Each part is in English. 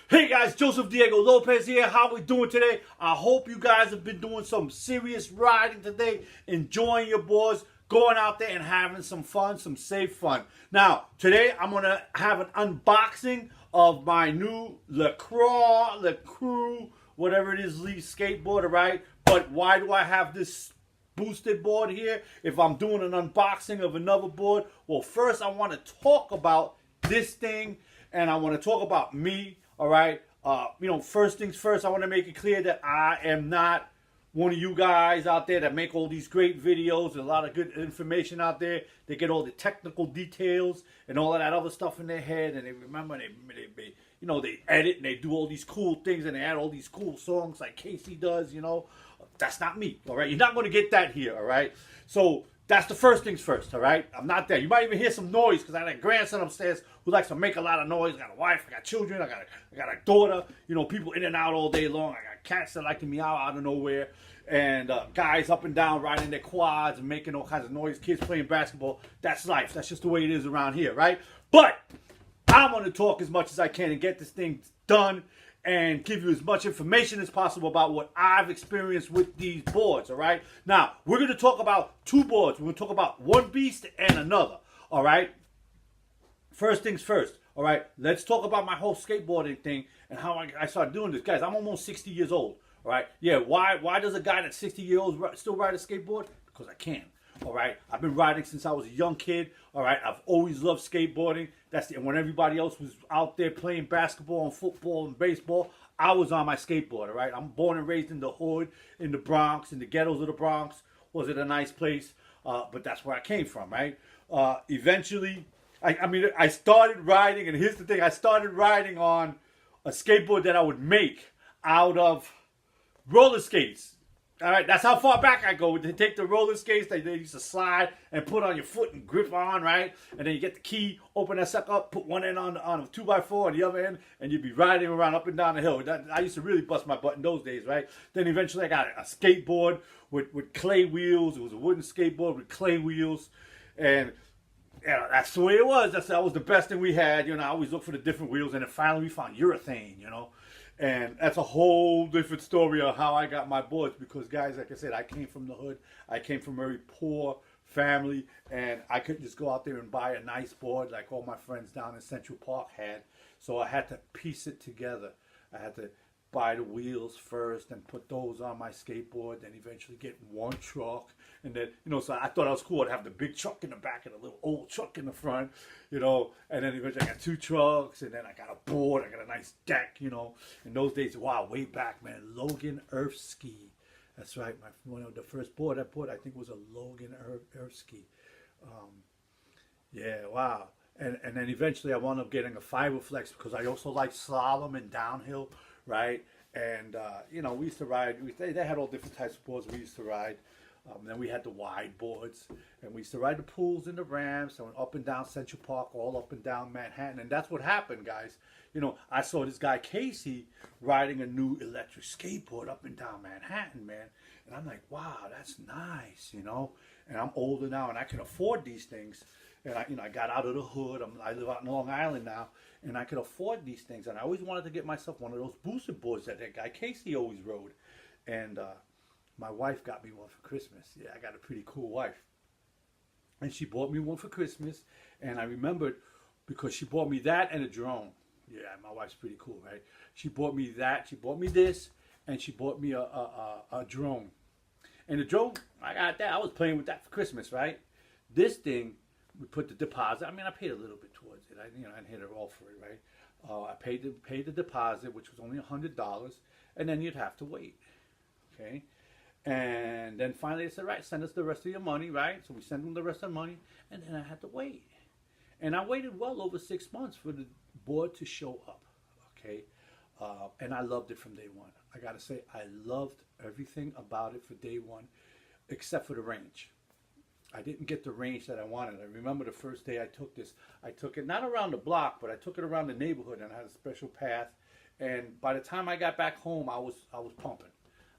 Hey guys, JosephDiego Lopez here. How we doing today? I hope you guys have been doing some serious riding today, enjoying your boards, going out there and having some fun, some safe fun. Now, today I'm going to have an unboxing of my new Lacroix, whatever it is, skateboard, all right? But why do I have this boosted board here if I'm doing an unboxing of another board? Well, first I want to talk about this thing, and I want to talk about me. All right. First things first, I want to make it clear that I am not one of you guys out there that make all these great videos and a lot of good information out there. They get all the technical details and all of that other stuff in their head, and they remember they edit and they do all these cool things and they add all these cool songs like Casey does. That's not me. All right. You're not going to get that here. All right. So that's the first things first, all right? I'm not there. You might even hear some noise because I got a grandson upstairs who likes to make a lot of noise. I got a wife, I got children, I got a daughter. People in and out all day long. I got cats that like to meow out of nowhere. And guys up and down riding their quads and making all kinds of noise. Kids playing basketball. That's life. That's just the way it is around here, right? But I'm going to talk as much as I can and get this thing done and give you as much information as possible about what I've experienced with these boards, all right? Now, we're going to talk about two boards. We're going to talk about one beast and another, all right? First things first, all right? Let's talk about my whole skateboarding thing and how I started doing this. Guys, I'm almost 60 years old, all right? Yeah, why does a guy that's 60 years old still ride a skateboard? Because I can. All right, I've been riding since I was a young kid. All right, I've always loved skateboarding. And when everybody else was out there playing basketball and football and baseball, I was on my skateboard. All right, I'm born and raised in the hood, in the Bronx, in the ghettos of the Bronx. Was it a nice place? But that's where I came from, right? Eventually, I started riding, and here's the thing: I started riding on a skateboard that I would make out of roller skates. All right, that's how far back I go. They take the roller skates they used to slide and put on your foot and grip on, right? And then you get the key, open that sucker up, put one end on a 2x4 on the other end, and you'd be riding around up and down the hill. I used to really bust my butt in those days, right? Then eventually I got a skateboard with clay wheels. It was a wooden skateboard with clay wheels. And that's the way it was. That was the best thing we had. I always look for the different wheels. And then finally we found urethane, And that's a whole different story of how I got my boards because, guys, like I said, I came from the hood. I came from a very poor family, and I couldn't just go out there and buy a nice board like all my friends down in Central Park had. So I had to piece it together. I had to buy the wheels first and put those on my skateboard, then eventually get one truck. And then, so I thought it was cool to have the big truck in the back and a little old truck in the front, and then eventually I got two trucks, and then I got a board, I got a nice deck, In those days, wow, way back, man, Logan Earthski. That's right, the first board I bought, I think, was a Logan Earthski. Yeah, wow. And then eventually I wound up getting a Fiberflex because I also like slalom and downhill, right? And, we used to ride, they had all different types of boards we used to ride. Then we had the wide boards, and we used to ride the pools and the ramps, and up and down Central Park, all up and down Manhattan. And that's what happened, guys. I saw this guy, Casey, riding a new electric skateboard up and down Manhattan, man. And I'm like, wow, that's nice, And I'm older now, and I can afford these things. And I got out of the hood. I live out in Long Island now, and I could afford these things. And I always wanted to get myself one of those boosted boards that guy Casey always rode. And my wife got me one for Christmas. Yeah, I got a pretty cool wife. And she bought me one for Christmas. And I remembered because she bought me that and a drone. Yeah, my wife's pretty cool, right? She bought me that. She bought me this. And she bought me a drone. And the drone, I got that. I was playing with that for Christmas, right? This thing, we put the deposit. I paid a little bit towards it. I didn't hit it all for it, right? I paid the deposit, which was only $100. And then you'd have to wait, okay? And then finally they said, right, send us the rest of your money, right? So we sent them the rest of the money, and then I had to wait. And I waited well over 6 months for the board to show up, okay? And I loved it from day one. I got to say, I loved everything about it for day one, except for the range. I didn't get the range that I wanted. I remember the first day I took this. I took it not around the block, but I took it around the neighborhood, and I had a special path. And by the time I got back home, I was pumping.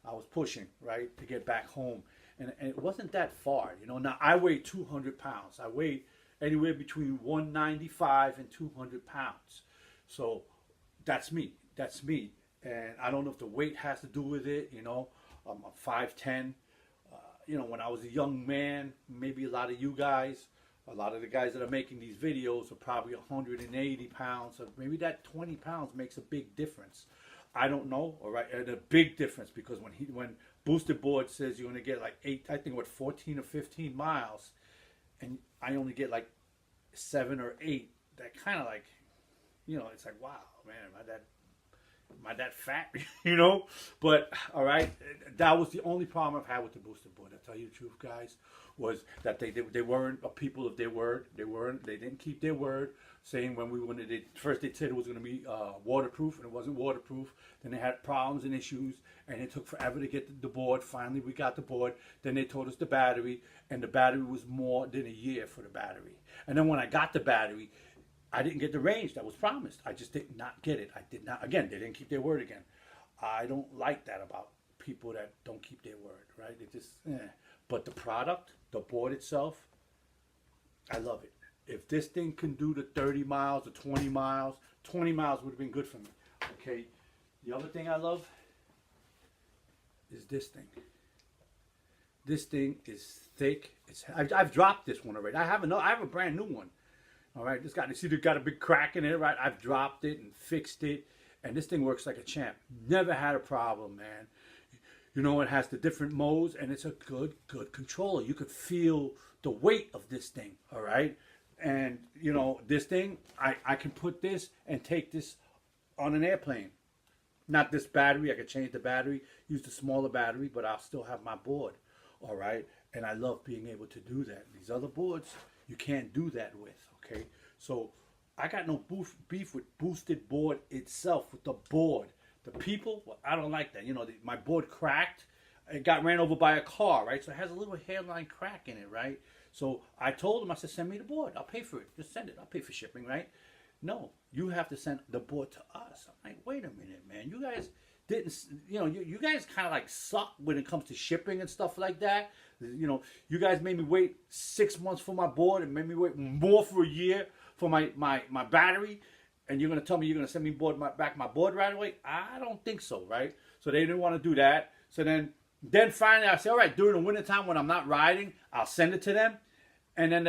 I was pushing, right, to get back home. And it wasn't that far, Now, I weigh 200 pounds. I weigh anywhere between 195 and 200 pounds. So that's me. that's me. And I don't know if the weight has to do with it, you know. I'm 5'10". You know, when I was a young man, maybe a lot of you guys, a lot of the guys that are making these videos are probably 180 pounds. So maybe that 20 pounds makes a big difference. I don't know, all right? And a big difference, because when Boosted Board says you're going to get like 14 or 15 miles, and I only get like 7 or 8, that kind of like, you know, it's like, wow, man, am I that fat, you know? But, all right, that was the only problem I've had with the Boosted Board. I tell you the truth, guys, was that they weren't a people of their word. They didn't keep their word, saying first they said it was going to be waterproof, and it wasn't waterproof. Then they had problems and issues, and it took forever to get the board. Finally, we got the board. Then they told us the battery, and the battery was more than a year for the battery. And then when I got the battery, I didn't get the range that was promised. I just did not get it. I did not. Again, they didn't keep their word again. I don't like that about people that don't keep their word, right? It just, But the product, the board itself, I love it. If this thing can do the 30 miles or 20 miles, 20 miles would have been good for me. Okay. The other thing I love is this thing. This thing is thick. I've dropped this one already. I have a brand new one. All right, this got a big crack in it, right? I've dropped it and fixed it, and this thing works like a champ. Never had a problem, man. You know, it has the different modes, and it's a good controller. You could feel the weight of this thing, all right? And, you know, this thing, I can put this and take this on an airplane. Not this battery. I could change the battery, use the smaller battery, but I'll still have my board, all right? And I love being able to do that. These other boards, you can't do that with. Okay, so I got no beef with Boosted Board itself, with the board. The people, well, I don't like that. You know, my board cracked. It got ran over by a car, right? So it has a little hairline crack in it, right? So I told them, I said, send me the board. I'll pay for it. Just send it. I'll pay for shipping, right? No, you have to send the board to us. I'm like, wait a minute, man. You guys didn't, you know, you guys kind of like suck when it comes to shipping and stuff like that. You know, you guys made me wait 6 months for my board and made me wait more for a year for my battery, and you're going to tell me you're going to send me back my board right away? I don't think so, right? So they didn't want to do that. So then finally I said, all right, during the wintertime when I'm not riding, I'll send it to them. And then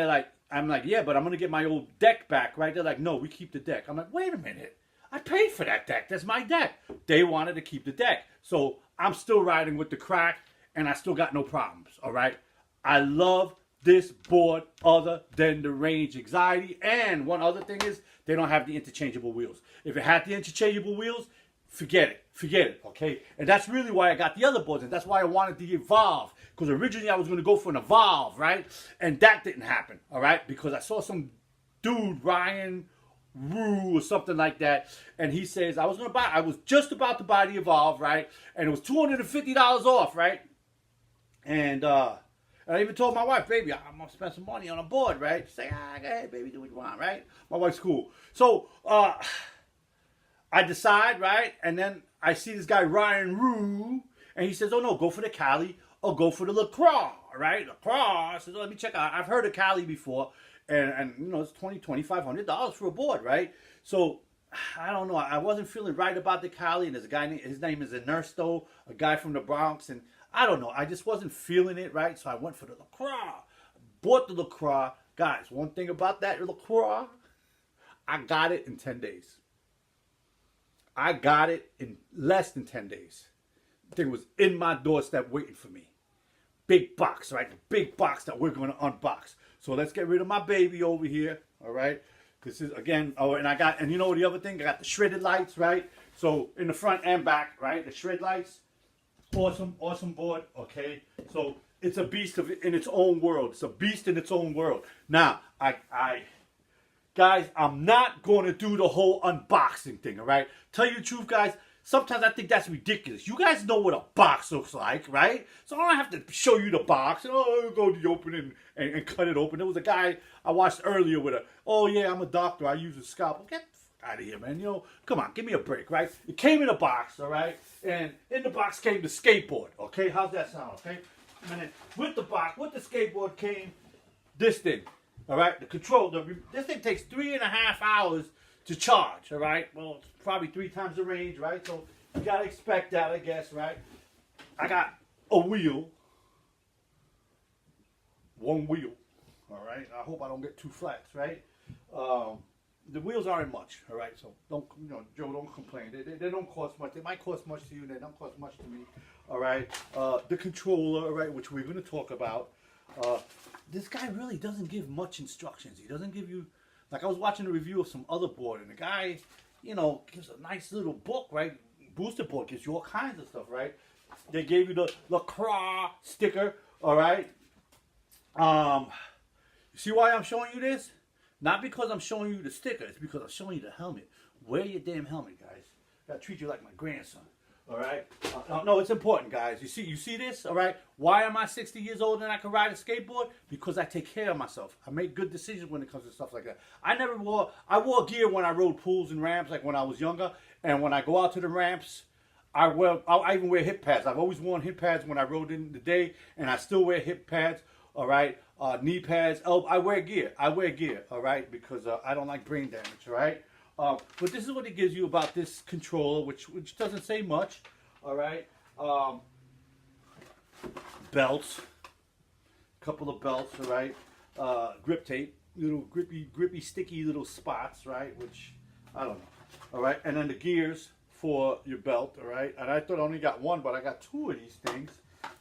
I'm like, yeah, but I'm going to get my old deck back, right? They're like, no, we keep the deck. I'm like, wait a minute. I paid for that deck. That's my deck. They wanted to keep the deck. So I'm still riding with the crack, and I still got no problems, all right? I love this board other than the range anxiety. And one other thing is they don't have the interchangeable wheels. If it had the interchangeable wheels, forget it, okay? And that's really why I got the other boards, and that's why I wanted the Evolve, because originally I was going to go for an Evolve, right? And that didn't happen, all right? Because I saw some dude, Ryan Rue or something like that, and he says I was just about to buy the Evolve, right? And it was $250 off, right? And I even told my wife, baby, I'm gonna spend some money on a board, right? She's like, go ahead, baby, do what you want, right? My wife's cool. So I decide, right? And then I see this guy Ryan Rue, and he says, oh no, go for the Cali or go for the Lacroix, right? Lacroix. I said, let me check out. I've heard of Cali before. And you know, it's $2,500 for a board, right? So I don't know. I wasn't feeling right about the Cali, and there's a guy named, his name is Ernesto, a guy from the Bronx, and I don't know. I just wasn't feeling it, right? So I went for the Lacroix. Bought the Lacroix. Guys, one thing about that Lacroix, I got it in 10 days. I got it in less than 10 days. The thing was in my doorstep waiting for me. Big box, right? The big box that we're going to unbox. So let's get rid of my baby over here, all right? This is, again, and you know the other thing? I got the shredded lights, right? So in the front and back, right? The shred lights. Awesome board, okay? So it's a beast in its own world. It's a beast in its own world. Now, guys, I'm not going to do the whole unboxing thing, all right? Tell you the truth, guys, sometimes I think that's ridiculous. You guys know what a box looks like, right? So I don't have to show you the box. And, go to the opening and cut it open. There was a guy I watched earlier with oh yeah, I'm a doctor. I use a scalpel. Get out of here, man. You know, come on, give me a break, right? It came in a box, all right? And in the box came the skateboard, okay? How's that sound, okay? And then with the box, with the skateboard came this thing, all right? The control. This thing takes 3.5 hours to charge, all right? Well, it's probably 3 times the range, right? So you gotta expect that, I guess, right? I got a wheel, one wheel, all right? I hope I don't get 2 flats, right? The wheels aren't much, all right? So don't, Joe, don't complain. They don't cost much. They might cost much to you. They don't cost much to me, all right? The controller, all right, which we're going to talk about. This guy really doesn't give much instructions. He doesn't give you, like I was watching a review of some other board, and the guy, gives a nice little book, right? Booster board gives you all kinds of stuff, right? They gave you the Lacroix sticker, all right? You see why I'm showing you this? Not because I'm showing you the sticker. It's because I'm showing you the helmet. Wear your damn helmet, guys. I gotta treat you like my grandson. All right? No, it's important, guys. You see this? All right? Why am I 60 years old and I can ride a skateboard? Because I take care of myself. I make good decisions when it comes to stuff like that. I wore gear when I rode pools and ramps, like when I was younger. And when I go out to the ramps, I even wear hip pads. I've always worn hip pads when I rode in the day, and I still wear hip pads. All right, knee pads. Oh, I wear gear. All right, because I don't like brain damage. All right, but this is what it gives you about this controller, which doesn't say much. All right, belts, couple of belts. All right, grip tape, little grippy, sticky little spots. Right, which I don't know. All right, and then the gears for your belt. All right, and I thought I only got 1, but I got 2 of these things.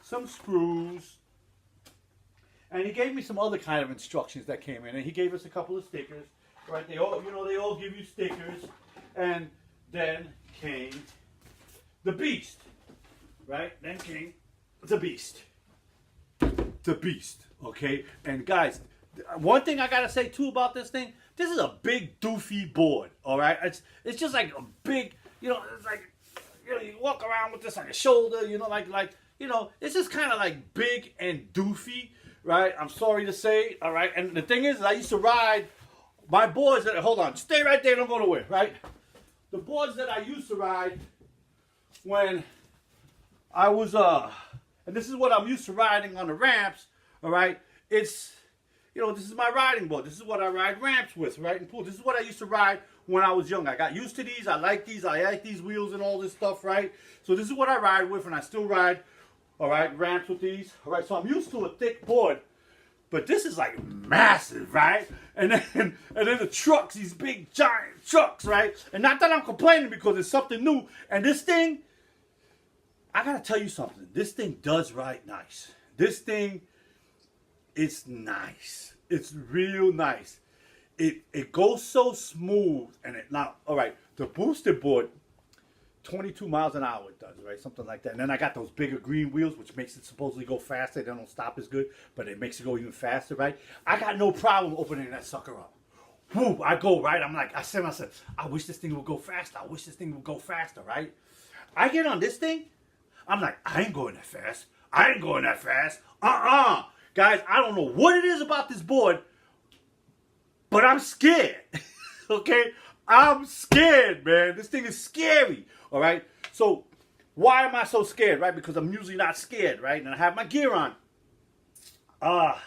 Some screws. And he gave me some other kind of instructions that came in, and he gave us a couple of stickers, right? They all give you stickers, and then came the beast, right? Then came the beast, okay? And guys, one thing I gotta say too about this thing, this is a big doofy board, all right? It's just like a big, it's like, you walk around with this on your shoulder, it's just kind of like big and doofy. Right, I'm sorry to say, all right, and the thing is, I used to ride my boards that, hold on, stay right there, don't go nowhere, right? The boards that I used to ride when I was, and this is what I'm used to riding on the ramps, all right, it's, this is my riding board, this is what I ride ramps with, right, and pool, this is what I used to ride when I was young. I got used to these, I like these wheels and all this stuff, right? So this is what I ride with, and I still ride. All right, ramps with these. All right, so I'm used to a thick board, but this is like massive, right? And then the trucks, these big giant trucks, right? And not that I'm complaining because it's something new. And this thing, I gotta tell you something. This thing does ride nice. This thing, it's nice. It's real nice. It goes so smooth, and all right, the booster board. 22 miles an hour it does, right? Something like that. And then I got those bigger green wheels, which makes it supposedly go faster. They don't stop as good, but it makes it go even faster, right? I got no problem opening that sucker up. Whoo, I go, right? I said to myself, I wish this thing would go faster. Right? I get on this thing, I'm like, I ain't going that fast. Guys, I don't know what it is about this board, but I'm scared. Okay? I'm scared, man. This thing is scary. All right. So why am I so scared? Right? Because I'm usually not scared, right? And I have my gear on. I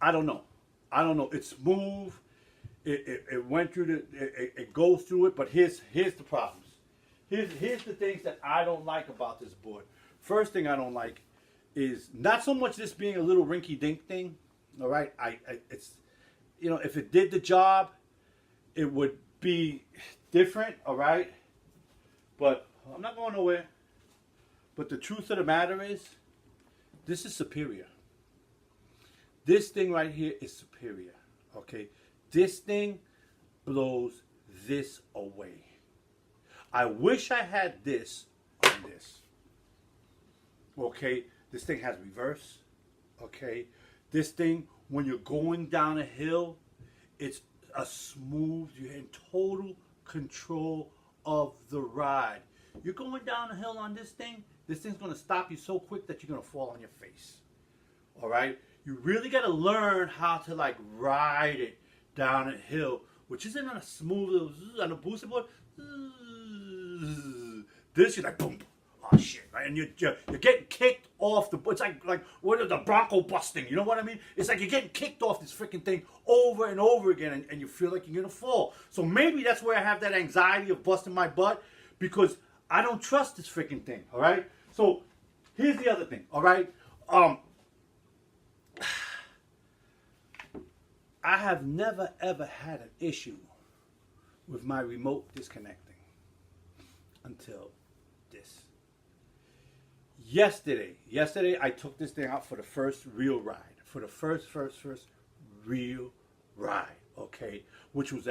don't know. It's smooth. It went through it goes through it. But here's the problems. Here's the things that I don't like about this board. First thing I don't like is not so much this being a little rinky-dink thing. All right. It's if it did the job, it would be different, all right? But I'm not going nowhere. But the truth of the matter is, this is superior. This thing right here is superior, okay? This thing blows this away. I wish I had this on this. Okay, this thing has reverse, okay? This thing, when you're going down a hill, it's a smooth, you're in total control of the ride. You're going down a hill on this thing's going to stop you so quick that you're going to fall on your face. All right? You really got to learn how to like ride it down a hill, which isn't on a smooth, on a booster board. This, you're like, boom. Oh, oh shit, right? And you're getting kicked off the, it's like what is the Bronco busting, you know what I mean? It's like you're getting kicked off this freaking thing over and over again, and you feel like you're gonna fall. So maybe that's where I have that anxiety of busting my butt, because I don't trust this freaking thing, all right? So here's the other thing, all right? I have never ever had an issue with my remote disconnecting until this. Yesterday I took this thing out for the first real ride. For the first real ride, okay? Which was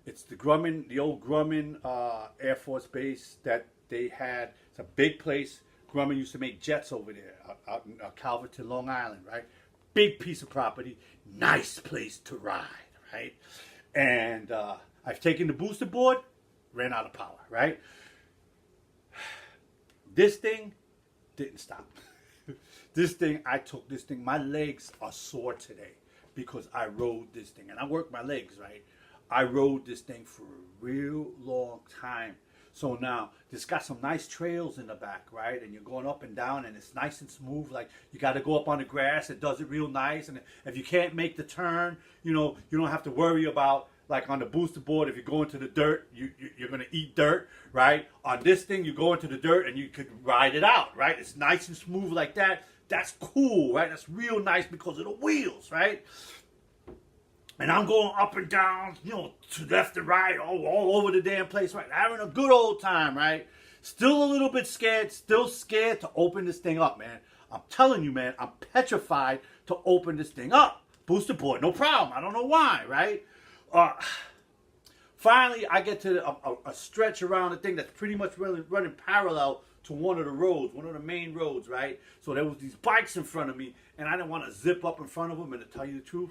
it's the Grumman, the old Grumman Air Force Base that they had. It's a big place. Grumman used to make jets over there, out in Calverton, Long Island, right? Big piece of property, nice place to ride, right? And I've taken the booster board, ran out of power, right? This thing didn't stop. I took this thing, my legs are sore today because I rode this thing. And I work my legs, right? I rode this thing for a real long time. So now, it's got some nice trails in the back, right? And you're going up and down, and it's nice and smooth. Like, you got to go up on the grass. It does it real nice. And if you can't make the turn, you know, you don't have to worry about, like on the booster board, if you go into the dirt, you're going to eat dirt, right? On this thing, you go into the dirt, and you could ride it out, right? It's nice and smooth like that. That's cool, right? That's real nice because of the wheels, right? And I'm going up and down, you know, to left and right, all over the damn place, right? Having a good old time, right? Still a little bit scared, still scared to open this thing up, man. I'm telling you, man, I'm petrified to open this thing up. Booster board, no problem. I don't know why, right? Finally, I get to a stretch around the thing that's pretty much running parallel to one of the roads, one of the main roads, right? So there was these bikes in front of me, and I didn't want to zip up in front of them. And to tell you the truth,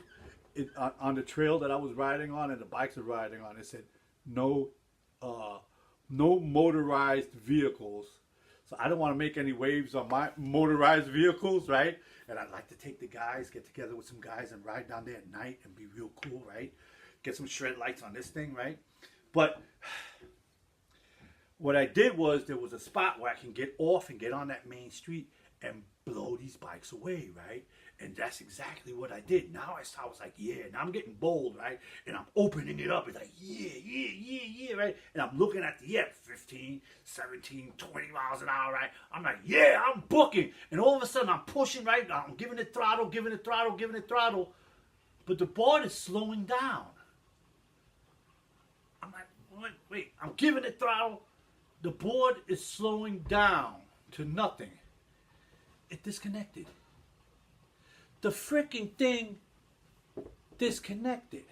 on the trail that I was riding on and the bikes were riding on, it said no motorized vehicles. So I don't want to make any waves on my motorized vehicles, right? And I'd like to take the guys, get together with some guys and ride down there at night and be real cool, right? Get some shred lights on this thing, right? But what I did was, there was a spot where I can get off and get on that main street and blow these bikes away, right? And that's exactly what I did. Now I was like, yeah, now I'm getting bold, right? And I'm opening it up. It's like, yeah, right? And I'm looking at the 15, 17, 20 miles an hour, right? I'm like, yeah, I'm booking. And all of a sudden I'm pushing, right? I'm giving it throttle. But the board is slowing down. I'm like, wait, I'm giving it throttle. The board is slowing down to nothing. It disconnected. The freaking thing disconnected.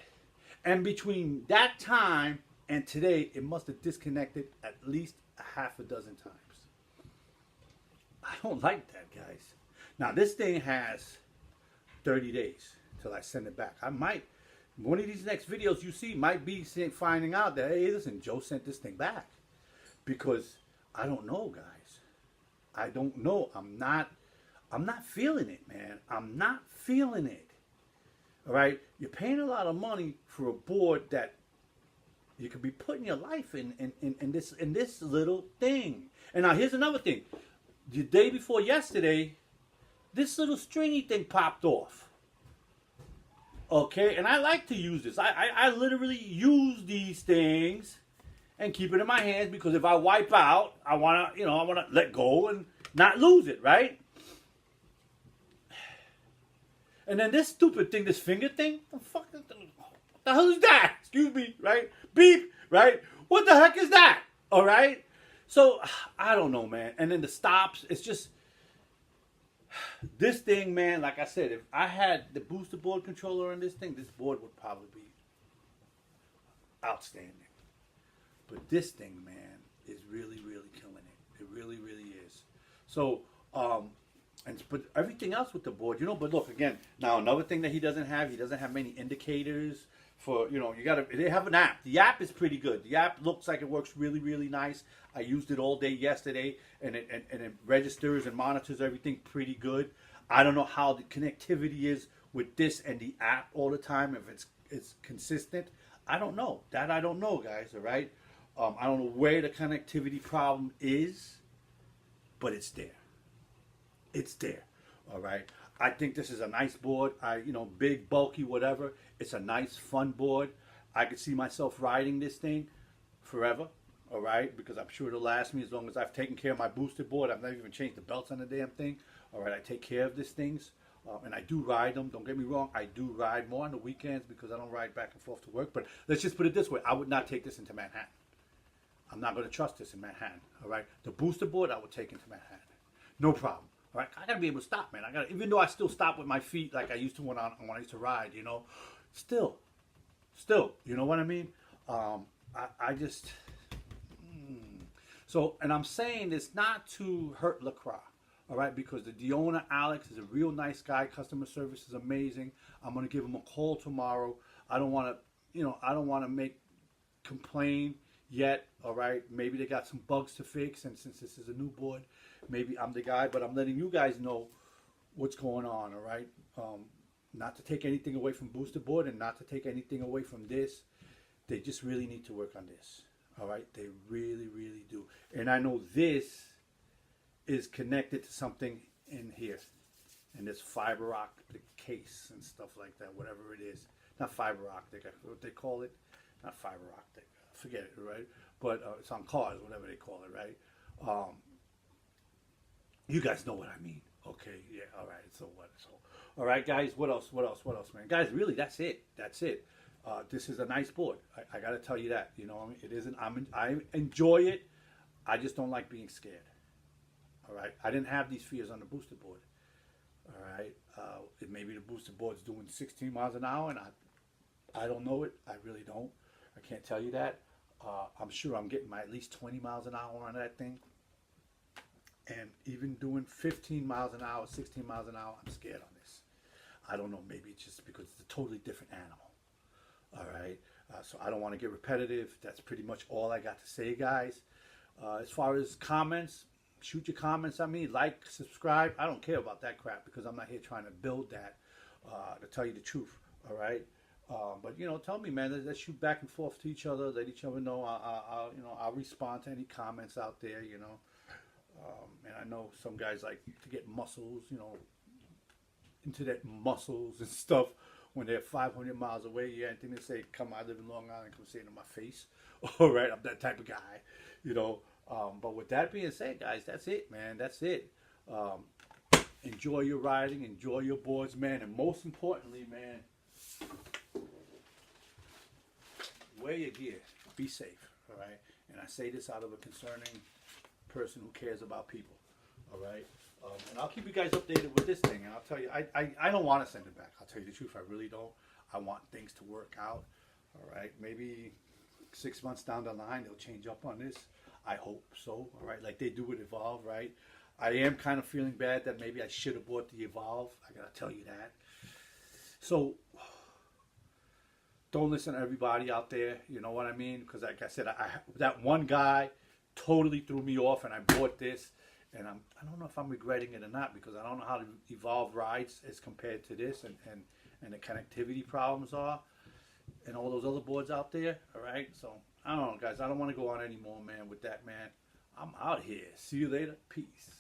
And between that time and today, it must have disconnected at least a half a dozen times. I don't like that, guys. Now, this thing has 30 days till I send it back. I might, one of these next videos you see might be finding out that, hey, listen, Joe sent this thing back. Because I don't know, guys. I don't know. I'm not feeling it, man. I'm not feeling it. All right? You're paying a lot of money for a board that you could be putting your life in this little thing. And now here's another thing. The day before yesterday, this little stringy thing popped off. Okay? And I like to use this. I literally use these things and keep it in my hands, because if I wipe out, I wanna let go and not lose it, right? And then this stupid thing, this finger thing, what the hell is that? Excuse me, right? Beep, right? What the heck is that? All right? So, I don't know, man. And then the stops, it's just, this thing, man, like I said, if I had the booster board controller on this thing, this board would probably be outstanding. But this thing, man, is really, really killing it. It really, really is. So, but everything else with the board, but look, again, now another thing that he doesn't have many indicators for, they have an app. The app is pretty good. The app looks like it works really, really nice. I used it all day yesterday, and it registers and monitors everything pretty good. I don't know how the connectivity is with this and the app all the time, if it's consistent. I don't know. That I don't know, guys, all right? I don't know where the connectivity problem is, but it's there. It's there. All right. I think this is a nice board. Big, bulky, whatever. It's a nice, fun board. I could see myself riding this thing forever. All right, because I'm sure it'll last me as long as I've taken care of my booster board. I've never even changed the belts on the damn thing. All right, I take care of these things, and I do ride them. Don't get me wrong. I do ride more on the weekends because I don't ride back and forth to work. But let's just put it this way: I would not take this into Manhattan. I'm not going to trust this in Manhattan. All right, the booster board I would take into Manhattan, no problem. All right, I gotta be able to stop, man. Even though I still stop with my feet like I used to when I used to ride, still, you know what I mean? I just. So, and I'm saying this not to hurt Lacroix, all right, because the owner, Alex, is a real nice guy. Customer service is amazing. I'm going to give him a call tomorrow. I don't want to complain yet, all right. Maybe they got some bugs to fix, and since this is a new board, maybe I'm the guy, but I'm letting you guys know what's going on, all right. Not to take anything away from Booster Board and not to take anything away from this. They just really need to work on this. All right, they really, really do. And I know this is connected to something in here. And this fiber optic case and stuff like that, whatever it is. Not fiber optic, what they call it. Not fiber optic, forget it, right? But it's on cars, whatever they call it, right? You guys know what I mean. Okay, yeah, all right, so what? So, all right, guys, what else, man? Guys, really, that's it. This is a nice board. I got to tell you that. It isn't. I enjoy it. I just don't like being scared. All right. I didn't have these fears on the booster board. All right. Maybe the booster board's doing 16 miles an hour, and I don't know it. I really don't. I can't tell you that. I'm sure I'm getting my at least 20 miles an hour on that thing. And even doing 15 miles an hour, 16 miles an hour, I'm scared on this. I don't know. Maybe it's just because it's a totally different animal. All right, so I don't want to get repetitive. That's pretty much all I got to say, guys. As far as comments, shoot your comments at me. Like, subscribe. I don't care about that crap because I'm not here trying to build that, to tell you the truth. All right, but tell me, man. Let's shoot back and forth to each other. Let each other know. I'll respond to any comments out there. And I know some guys like to get muscles. Into that muscles and stuff. When they're 500 miles away, yeah, anything they say, come, I live in Long Island, come say it in my face. All right, I'm that type of guy, But with that being said, guys, that's it, man. That's it. Enjoy your riding, enjoy your boards, man. And most importantly, man, wear your gear. Be safe, all right? And I say this out of a concerning person who cares about people, all right? And I'll keep you guys updated with this thing. And I'll tell you, I don't want to send it back. I'll tell you the truth. I really don't. I want things to work out. All right. Maybe 6 months down the line, they'll change up on this. I hope so. All right. Like they do with Evolve, right? I am kind of feeling bad that maybe I should have bought the Evolve. I got to tell you that. So don't listen to everybody out there. You know what I mean? Because like I said, that one guy totally threw me off and I bought this. And I don't know if I'm regretting it or not because I don't know how the Evolve rides as compared to this and the connectivity problems are and all those other boards out there. All right. So I don't know, guys. I don't want to go on anymore, man, with that, man. I'm out here. See you later. Peace.